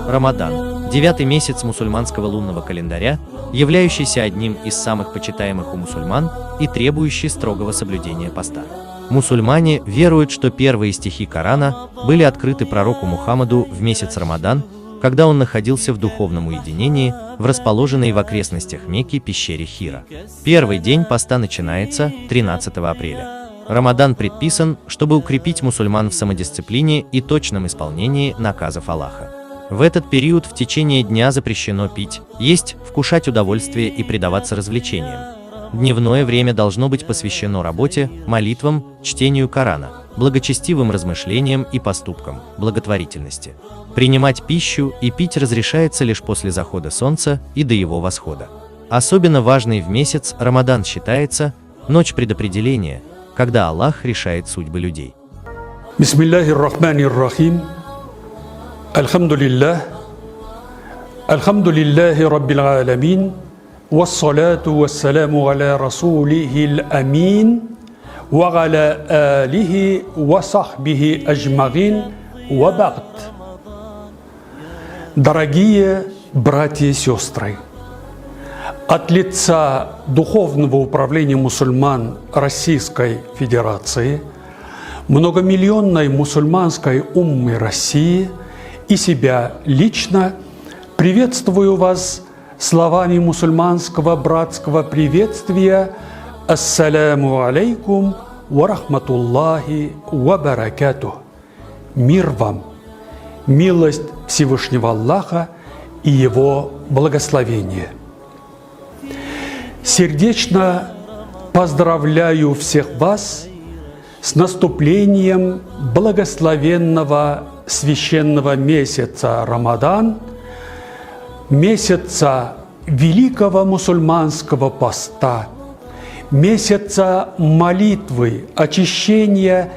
Рамадан – 9-й месяц мусульманского лунного календаря, являющийся одним из самых почитаемых у мусульман и требующий строгого соблюдения поста. Мусульмане веруют, что первые стихи Корана были открыты пророку Мухаммаду в месяц Рамадан, когда он находился в духовном уединении в расположенной в окрестностях Мекки пещере Хира. Первый день поста начинается 13 апреля. Рамадан предписан, чтобы укрепить мусульман в самодисциплине и точном исполнении наказов Аллаха. В этот период в течение дня запрещено пить, есть, вкушать удовольствие и предаваться развлечениям. Дневное время должно быть посвящено работе, молитвам, чтению Корана, благочестивым размышлениям и поступкам, благотворительности. Принимать пищу и пить разрешается лишь после захода солнца и до его восхода. Особенно важной в месяц Рамадан считается ночь предопределения, когда Аллах решает судьбы людей. Бисмиллахир-рахманир-рахим. Альхамдулиллах. Альхамдулиллахи раббил аламин. Вассалату вассаламу аля расулихил амин. Ва аля алихи ва сахбихи аджмагин. Ва бa'д. Дорогие братья и сестры, от лица Духовного управления мусульман Российской Федерации, многомиллионной мусульманской уммы России и себя лично приветствую вас словами мусульманского братского приветствия: «Ассаляму алейкум ва рахматуллахи ва баракатух». Мир вам, милость Всевышнего Аллаха и Его благословение. Сердечно поздравляю всех вас с наступлением благословенного священного месяца Рамадан, месяца великого мусульманского поста, месяца молитвы, очищения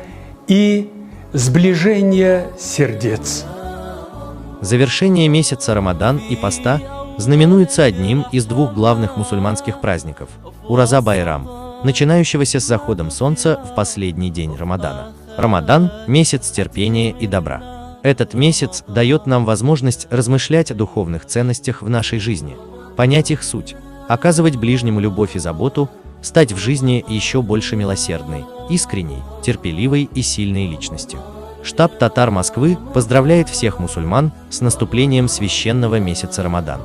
и сближения сердец. Завершение месяца Рамадан и поста знаменуется одним из двух главных мусульманских праздников – Ураза-Байрам, начинающегося с заходом солнца в последний день Рамадана. Рамадан – месяц терпения и добра. Этот месяц дает нам возможность размышлять о духовных ценностях в нашей жизни, понять их суть, оказывать ближнему любовь и заботу, стать в жизни еще больше милосердной, искренней, терпеливой и сильной личностью. Штаб Татар Москвы поздравляет всех мусульман с наступлением священного месяца Рамадан.